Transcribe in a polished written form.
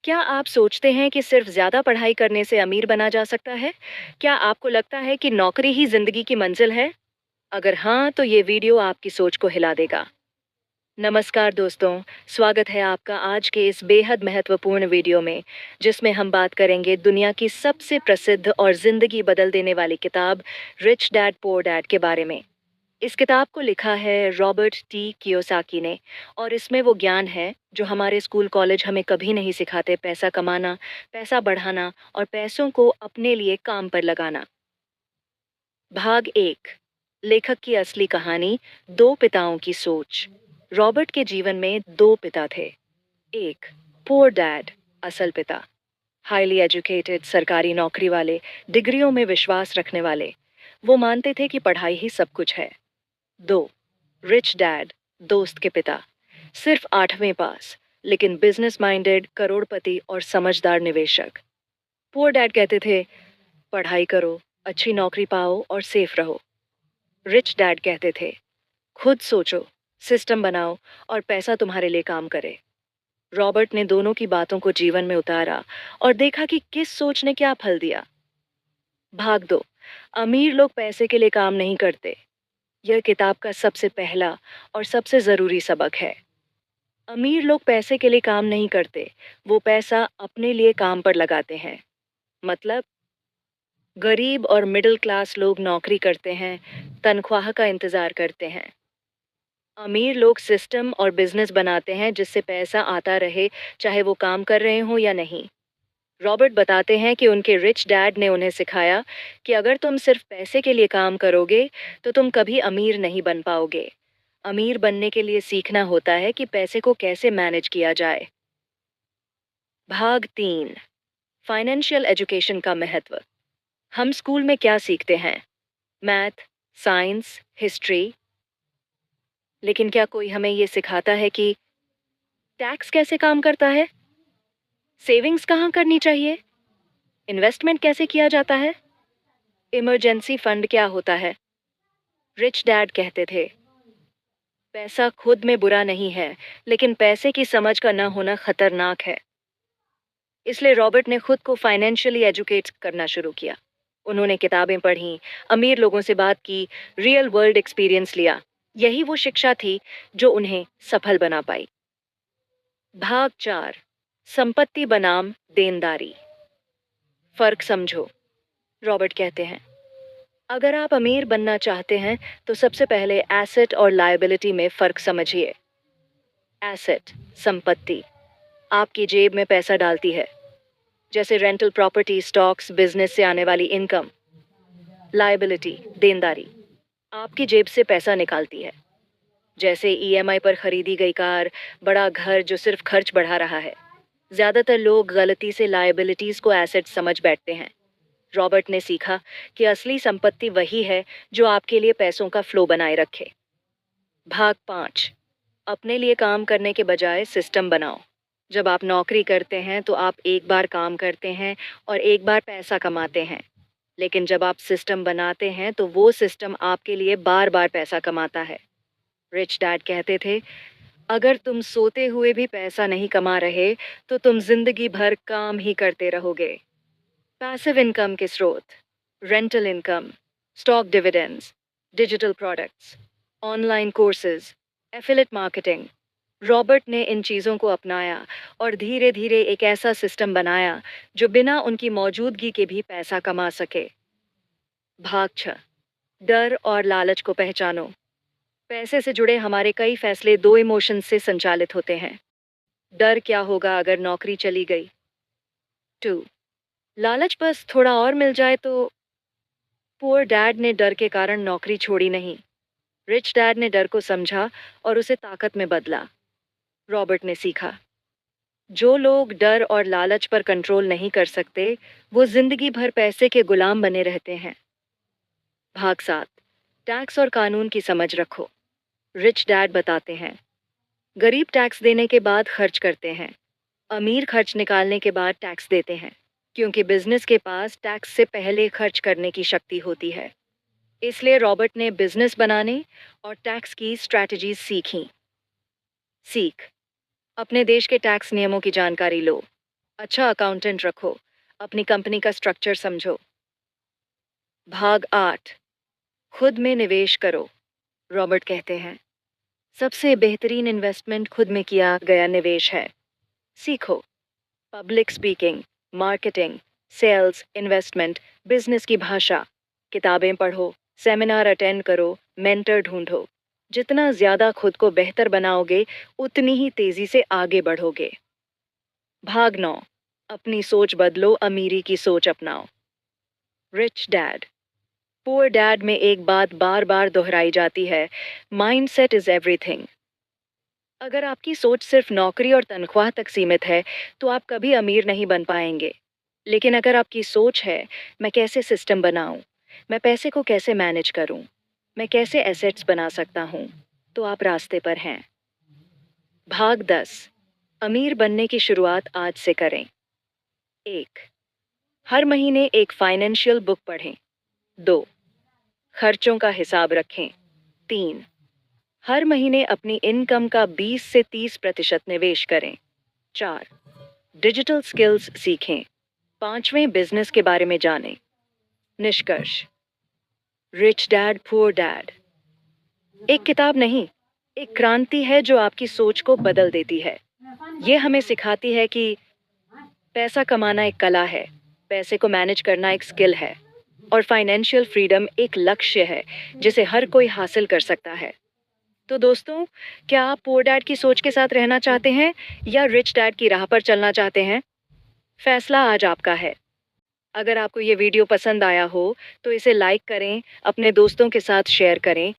क्या आप सोचते हैं कि सिर्फ ज़्यादा पढ़ाई करने से अमीर बना जा सकता है? क्या आपको लगता है कि नौकरी ही ज़िंदगी की मंजिल है? अगर हाँ, तो ये वीडियो आपकी सोच को हिला देगा। नमस्कार दोस्तों, स्वागत है आपका आज के इस बेहद महत्वपूर्ण वीडियो में, जिसमें हम बात करेंगे दुनिया की सबसे प्रसिद्ध और ज़िंदगी बदल देने वाली किताब रिच डैड पुअर डैड के बारे में। इस किताब को लिखा है रॉबर्ट टी कियोसाकी ने और इसमें वो ज्ञान है जो हमारे स्कूल कॉलेज हमें कभी नहीं सिखाते। पैसा कमाना, पैसा बढ़ाना और पैसों को अपने लिए काम पर लगाना। भाग एक, लेखक की असली कहानी, दो पिताओं की सोच। रॉबर्ट के जीवन में दो पिता थे। एक, पुअर डैड, असल पिता, हाईली एजुकेटेड, सरकारी नौकरी वाले, डिग्रियों में विश्वास रखने वाले। वो मानते थे कि पढ़ाई ही सब कुछ है। दो, रिच डैड, दोस्त के पिता, सिर्फ 8वीं पास, लेकिन बिजनेस माइंडेड, करोड़पति और समझदार निवेशक। पुअर डैड कहते थे, पढ़ाई करो, अच्छी नौकरी पाओ और सेफ रहो। रिच डैड कहते थे, खुद सोचो, सिस्टम बनाओ और पैसा तुम्हारे लिए काम करे। रॉबर्ट ने दोनों की बातों को जीवन में उतारा और देखा कि किस सोच ने क्या फल दिया। भाग दो, अमीर लोग पैसे के लिए काम नहीं करते। यह किताब का सबसे पहला और सबसे ज़रूरी सबक है। अमीर लोग पैसे के लिए काम नहीं करते, वो पैसा अपने लिए काम पर लगाते हैं। मतलब, गरीब और मिडिल क्लास लोग नौकरी करते हैं, तनख्वाह का इंतज़ार करते हैं। अमीर लोग सिस्टम और बिजनेस बनाते हैं जिससे पैसा आता रहे, चाहे वो काम कर रहे हों या नहीं। रॉबर्ट बताते हैं कि उनके रिच डैड ने उन्हें सिखाया कि अगर तुम सिर्फ पैसे के लिए काम करोगे, तो तुम कभी अमीर नहीं बन पाओगे। अमीर बनने के लिए सीखना होता है कि पैसे को कैसे मैनेज किया जाए। भाग तीन, फाइनेंशियल एजुकेशन का महत्व। हम स्कूल में क्या सीखते हैं? Math, science, history. लेकिन क्या कोई हमें ये सिखाता है कि टैक्स कैसे काम करता है? सेविंग्स कहाँ करनी चाहिए? इन्वेस्टमेंट कैसे किया जाता है? इमरजेंसी फंड क्या होता है? रिच डैड कहते थे, पैसा खुद में बुरा नहीं है, लेकिन पैसे की समझ का न होना खतरनाक है। इसलिए रॉबर्ट ने खुद को फाइनेंशियली एजुकेट करना शुरू किया। उन्होंने किताबें पढ़ी, अमीर लोगों से बात की, रियल वर्ल्ड एक्सपीरियंस लिया। यही वो शिक्षा थी जो उन्हें सफल बना पाई। भाग चार, संपत्ति बनाम देनदारी। फर्क समझो। रॉबर्ट कहते हैं, अगर आप अमीर बनना चाहते हैं तो सबसे पहले एसेट और लायबिलिटी में फर्क समझिए। एसेट, संपत्ति, आपकी जेब में पैसा डालती है, जैसे रेंटल प्रॉपर्टी, स्टॉक्स, बिजनेस से आने वाली इनकम। लायबिलिटी, देनदारी, आपकी जेब से पैसा निकालती है, जैसे ईएमआई पर खरीदी गई कार, बड़ा घर जो सिर्फ खर्च बढ़ा रहा है। ज्यादातर लोग गलती से लायबिलिटीज को एसेट समझ बैठते हैं। रॉबर्ट ने सीखा कि असली संपत्ति वही है जो आपके लिए पैसों का फ्लो बनाए रखे। भाग पाँच, अपने लिए काम करने के बजाय सिस्टम बनाओ। जब आप नौकरी करते हैं तो आप एक बार काम करते हैं और एक बार पैसा कमाते हैं। लेकिन जब आप सिस्टम बनाते हैं तो वो सिस्टम आपके लिए बार बार पैसा कमाता है। रिच डैड कहते थे, अगर तुम सोते हुए भी पैसा नहीं कमा रहे, तो तुम जिंदगी भर काम ही करते रहोगे। पैसिव इनकम के स्रोत, rental income, stock dividends, digital products, online courses, affiliate marketing. Robert ने इन चीज़ों को अपनाया और धीरे धीरे एक ऐसा सिस्टम बनाया जो बिना उनकी मौजूदगी के भी पैसा कमा सके। भाग 6, डर और लालच को पहचानो। पैसे से जुड़े हमारे कई फैसले दो इमोशंस से संचालित होते हैं। डर, क्या होगा अगर नौकरी चली गई? 2, लालच, बस थोड़ा और मिल जाए तो। पुअर डैड ने डर के कारण नौकरी छोड़ी नहीं, रिच डैड ने डर को समझा और उसे ताकत में बदला। रॉबर्ट ने सीखा, जो लोग डर और लालच पर कंट्रोल नहीं कर सकते, वो जिंदगी भर पैसे के गुलाम बने रहते हैं। भाग 7, टैक्स और कानून की समझ रखो। रिच डैड बताते हैं, गरीब टैक्स देने के बाद खर्च करते हैं, अमीर खर्च निकालने के बाद टैक्स देते हैं, क्योंकि बिजनेस के पास टैक्स से पहले खर्च करने की शक्ति होती है। इसलिए रॉबर्ट ने बिजनेस बनाने और टैक्स की स्ट्रैटेजीज सीखी। सीख, अपने देश के टैक्स नियमों की जानकारी लो। अच्छा अकाउंटेंट रखो, अपनी कंपनी का स्ट्रक्चर समझो। भाग 8, खुद में निवेश करो। रॉबर्ट कहते हैं, सबसे बेहतरीन इन्वेस्टमेंट खुद में किया गया निवेश है। सीखो public speaking, marketing, sales, investment, business की भाषा। किताबें पढ़ो, सेमिनार अटेंड करो, मेंटर ढूंढो। जितना ज्यादा खुद को बेहतर बनाओगे, उतनी ही तेजी से आगे बढ़ोगे। भाग 9, अपनी सोच बदलो, अमीरी की सोच अपनाओ। रिच डैड पुअर डैड में एक बात बार बार दोहराई जाती है, माइंडसेट इज एवरीथिंग। अगर आपकी सोच सिर्फ नौकरी और तनख्वाह तक सीमित है, तो आप कभी अमीर नहीं बन पाएंगे। लेकिन अगर आपकी सोच है, मैं कैसे सिस्टम बनाऊं, मैं पैसे को कैसे मैनेज करूं, मैं कैसे एसेट्स बना सकता हूं, तो आप रास्ते पर हैं। भाग 10, अमीर बनने की शुरुआत आज से करें। 1, हर महीने एक फाइनेंशियल बुक पढ़ें। 2, खर्चों का हिसाब रखें। 3, हर महीने अपनी इनकम का 20 से 30% निवेश करें। 4, डिजिटल स्किल्स सीखें। 5वें, बिजनेस के बारे में जानें। निष्कर्ष, रिच डैड पुअर डैड एक किताब नहीं, एक क्रांति है जो आपकी सोच को बदल देती है। ये हमें सिखाती है कि पैसा कमाना एक कला है, पैसे को मैनेज करना एक स्किल है, और फाइनेंशियल फ्रीडम एक लक्ष्य है जिसे हर कोई हासिल कर सकता है। तो दोस्तों, क्या आप पुअर डैड की सोच के साथ रहना चाहते हैं या रिच डैड की राह पर चलना चाहते हैं? फैसला आज आपका है। अगर आपको ये वीडियो पसंद आया हो, तो इसे लाइक करें, अपने दोस्तों के साथ शेयर करें